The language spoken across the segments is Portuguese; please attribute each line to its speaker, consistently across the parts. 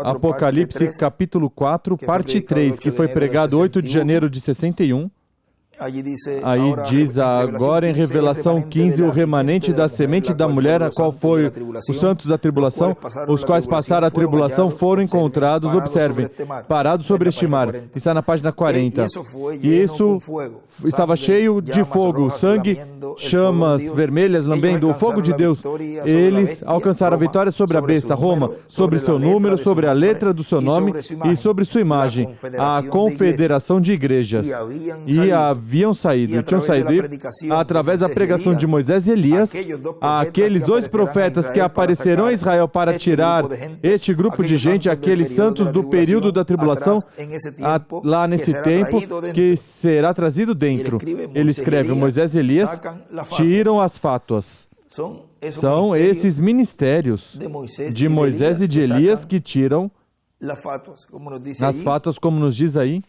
Speaker 1: Apocalipse capítulo 4, parte 3, que foi pregado 8 de janeiro de 61. Aí diz agora em Revelação 15, o remanente da semente da mulher, a qual foi os santos da tribulação, os quais passaram a tribulação, foram encontrados, observem, parados sobre este mar. Está na página 40. E isso estava cheio de fogo, sangue, chamas vermelhas lambendo o fogo de Deus. Eles alcançaram a vitória sobre a besta, Roma, sobre seu número, sobre a letra do seu nome e sobre sua imagem, a confederação de igrejas. E tinham saído através da pregação de Moisés e Elias, aqueles dois profetas que aparecerão a Israel para tirar este grupo de gente, aqueles santos do período da tribulação, lá nesse tempo, que será trazido dentro. Ele escreve, Moisés e Elias tiram as fátuas. São esses ministérios de Moisés e de Elias que tiram as fátuas, como nos diz aí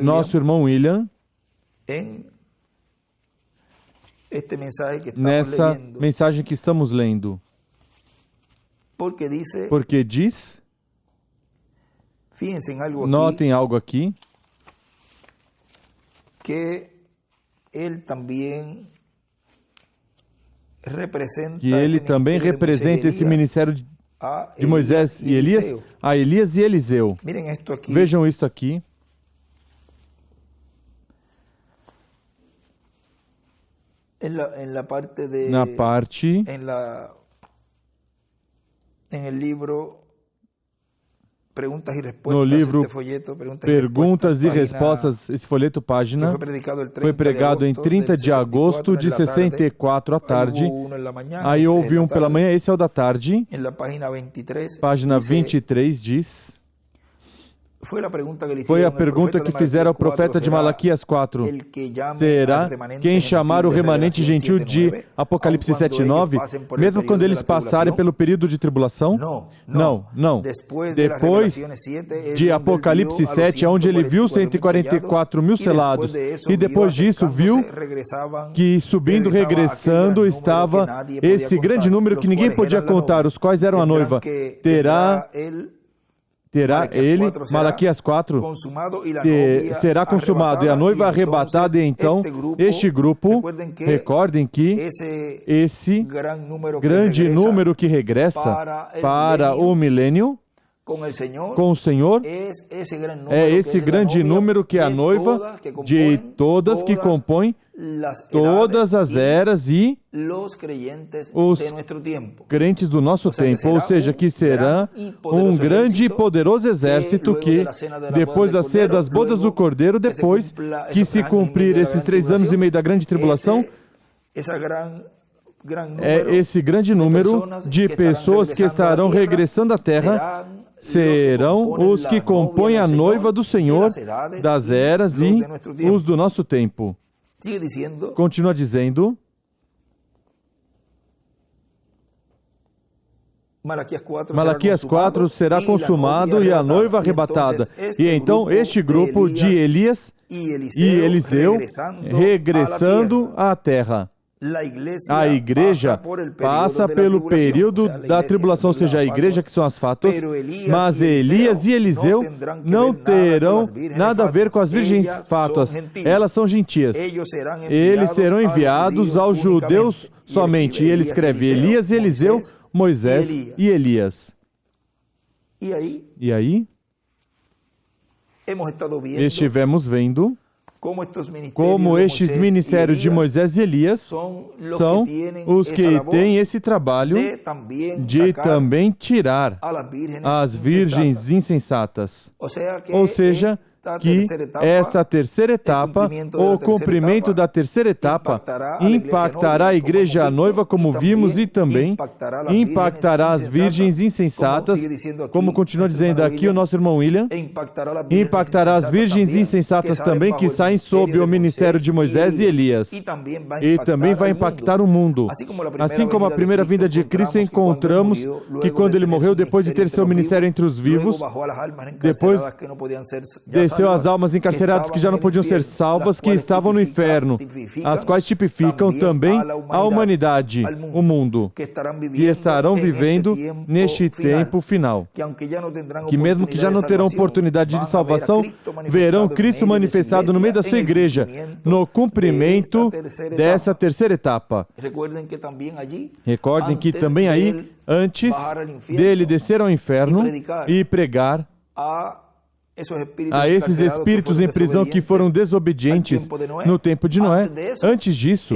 Speaker 1: nosso irmão William, nessa mensagem que estamos lendo. Porque diz, notem algo aqui, que ele também representa esse ministério de Moisés e Elias, a Elias e Eliseu. Vejam isto aqui. Na parte no livro Perguntas e Respostas, esse folheto página, foi pregado em 30 de agosto de 64 à tarde. Aí houve um pela manhã, esse é o da tarde. Página 23 diz... Foi a pergunta que fizeram ao profeta de Malaquias 4. Será quem chamar o remanente gentil de Apocalipse 7:9, mesmo quando eles passarem pelo período de tribulação? Não. Depois de Apocalipse 7, onde ele viu 144 mil selados, e depois disso viu que subindo, regressando, estava esse grande número que ninguém podia contar, os quais eram a noiva. Terá ele, Malaquias 4, será consumado e a noiva arrebatada, e então este grupo, recordem que esse grande número que regressa para o milênio com o Senhor é esse grande número que é a noiva de todas que compõem todas as eras e os crentes do nosso tempo, ou seja, que será um grande e poderoso exército que, depois da ceia das bodas do Cordeiro, depois que se cumprir esses 3 anos e meio da grande tribulação, é esse grande número de pessoas que estarão regressando à terra, serão os que compõem a noiva do Senhor das eras e os do nosso tempo. Continua dizendo, Malaquias 4 será consumado e a noiva arrebatada. E então este grupo de Elias e Eliseu regressando à terra. A igreja passa pelo período da tribulação, ou seja, a igreja que são as fátuas, mas Elias e Eliseu não terão nada a ver com as virgens fátuas, elas são gentias. Eles serão enviados aos judeus somente. E ele escreve Elias e Eliseu, Moisés e Elias. E aí, estivemos vendo como estes ministérios de Moisés e Elias são os que têm esse trabalho de também tirar as virgens insensatas. Ou seja, que essa terceira etapa, o cumprimento da terceira etapa, impactará a igreja noiva, como vimos, e também impactará as virgens insensatas, como continua dizendo aqui o nosso irmão William, impactará as virgens insensatas também, que saem sob o ministério de Moisés e Elias, e também vai impactar o mundo. Assim como a primeira vinda de Cristo, encontramos que quando ele morreu, depois de ter seu ministério entre os vivos, depois desceu conheceu as almas encarceradas que já não podiam ser salvas, que estavam no inferno, as quais tipificam também a humanidade, o mundo, que estarão vivendo neste tempo final, que mesmo que já não terão oportunidade de salvação, verão Cristo manifestado no meio da sua igreja, no cumprimento dessa terceira etapa. Recordem que também aí, antes dele descer ao inferno e pregar a esses espíritos em prisão que foram desobedientes no tempo de Noé. Antes disso,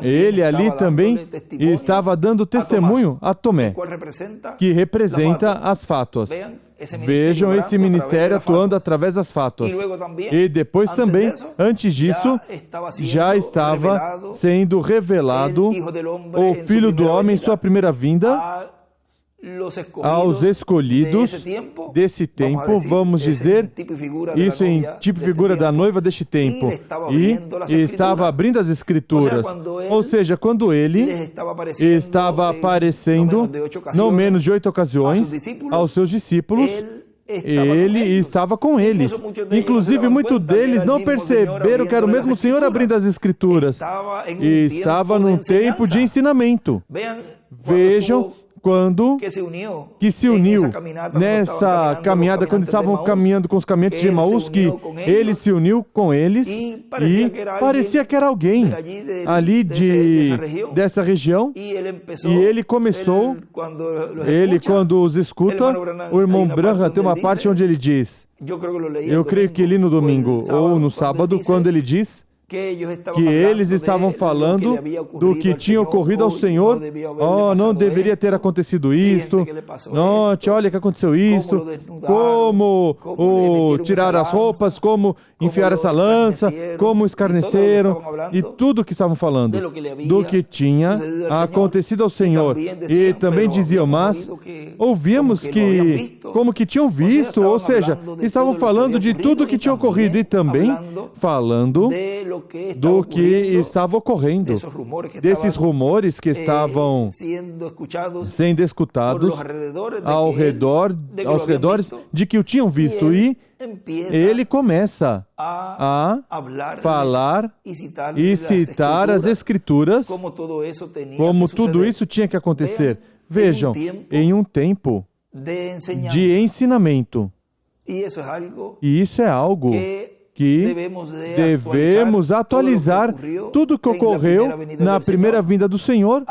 Speaker 1: ele ali também estava dando testemunho a Tomé, que representa as fátuas. Vejam esse ministério atuando através das fátuas. E depois também, antes disso, já estava sendo revelado o Filho do Homem em sua primeira vinda aos escolhidos desse tempo, vamos dizer, isso em tipo e figura da noiva deste tempo, e estava abrindo as Escrituras, ou seja, quando ele estava aparecendo, não menos de 8 ocasiões, aos seus discípulos, ele estava com eles. Inclusive, muitos deles não perceberam que era o mesmo Senhor abrindo as Escrituras, e estava num tempo de ensinamento. Vejam quando que se uniu nessa caminhada, quando estavam caminhando com os caminhantes de Emaús, que ele se uniu com eles e parecia que era alguém ali dessa região, e ele começou, quando os escuta, o irmão Branham tem uma parte onde ele diz, eu creio que ali no domingo ou no sábado, quando ele diz que eles estavam falando do que tinha ocorrido ao Senhor. Oh, não deveria ter acontecido isto. Não, olha que aconteceu isto. Como tirar as roupas, como enfiar essa lança, como escarneceram, e tudo o que estavam falando do que tinha acontecido ao Senhor. E também diziam, mas ouvíamos que como que tinham visto, ou seja, estavam falando de tudo o que tinha ocorrido e também falando do que estava ocorrendo, desses rumores que estavam sendo escutados aos redores de que o tinham visto, e ele começa a falar e citar as Escrituras como tudo isso tinha que acontecer. Vejam, em um tempo de ensinamento. E isso é algo que devemos atualizar tudo o que ocorreu na primeira vinda do Senhor,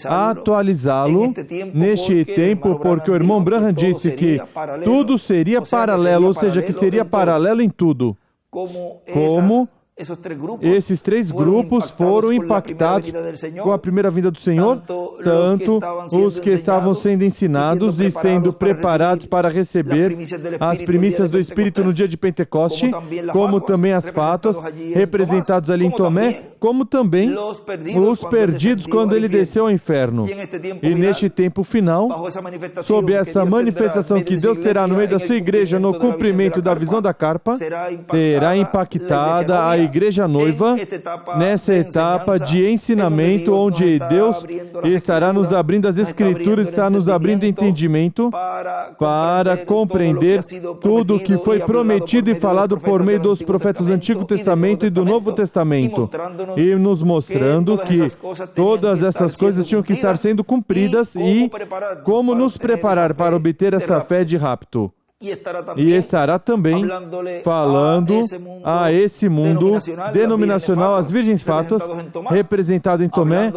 Speaker 1: atualizá-lo neste tempo, porque o irmão Branham disse que tudo seria paralelo, ou seja, que seria paralelo em tudo. Como esses 3 grupos foram impactados com a primeira vinda do Senhor, tanto os que estavam sendo ensinados e sendo preparados para receber as primícias do Espírito no dia de Pentecoste, como também as fátuas, representados ali em Tomé, como também os perdidos quando ele desceu ao inferno. E neste tempo final, sob essa manifestação que Deus terá no meio da sua igreja no cumprimento da visão da carpa, será impactada a igreja noiva nessa etapa de ensinamento, onde Deus estará nos abrindo as Escrituras, está nos abrindo entendimento para compreender tudo o que foi prometido e falado por meio dos profetas do Antigo Testamento e do Novo Testamento, e nos mostrando que todas essas coisas tinham que estar sendo cumpridas e como nos preparar para obter essa fé de rapto. E estará também falando a esse mundo denominacional, as virgens fátuas, representado em Tomé,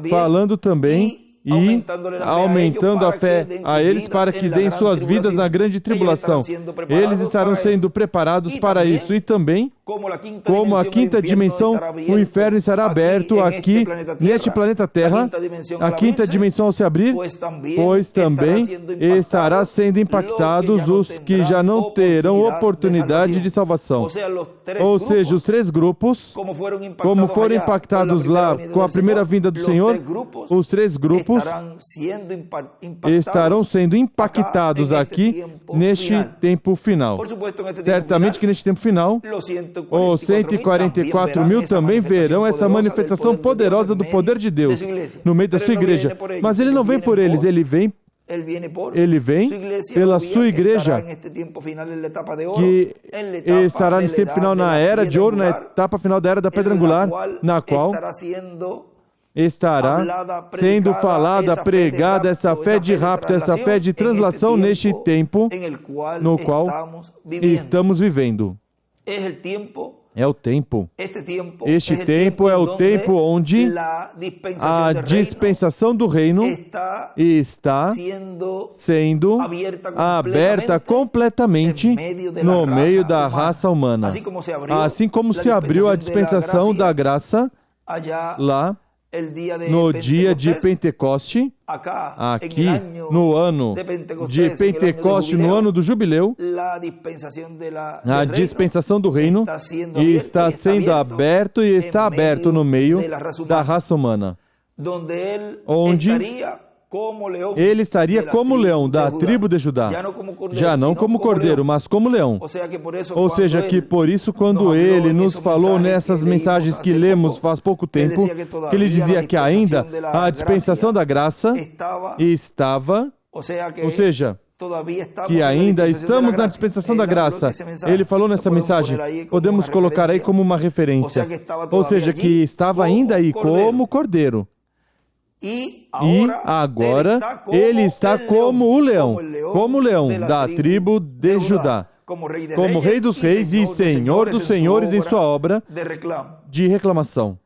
Speaker 1: falando também e aumentando a fé a eles para que deem suas vidas na grande tribulação. Eles estarão sendo preparados para isso. E também, como a quinta dimensão, o inferno estará aberto aqui, neste planeta Terra, a quinta dimensão ao se abrir, pois também estará sendo impactados os que já não terão oportunidade de salvação. Ou seja, os 3 grupos, como foram impactados lá com a primeira vinda do Senhor, os 3 grupos estarão sendo impactados aqui neste tempo final. Certamente que neste tempo final, os 144 mil também verão essa manifestação poderosa do poder de Deus no meio da sua igreja. Mas ele não vem por eles, ele vem Ele vem pela sua igreja, que estará nesse tempo final na era de ouro, na etapa final da era da pedra angular, na qual estará sendo falada, pregada essa fé de rapto, essa fé de translação neste tempo no qual estamos vivendo. É o tempo. Este tempo é o tempo onde a dispensação do reino está sendo aberta completamente no meio da raça humana. Assim como se abriu a dispensação da graça lá no dia de Pentecoste, aqui no ano de Pentecoste, no ano do jubileu, a dispensação do reino está sendo aberto e está aberto no meio da raça humana, onde ele estaria como leão da tribo de Judá, já não como cordeiro, mas como leão. Ou seja, que por isso quando ele nos falou nessas mensagens que lemos faz pouco tempo, que ele dizia que ainda a dispensação da graça estava, ou seja, que ainda estamos na dispensação da graça. Ele falou nessa mensagem, podemos colocar aí como uma referência. Ou seja, que estava ainda aí como cordeiro. E agora ele está como o leão da tribo de Judá, como rei dos reis e senhor dos senhores em sua obra de reclamação.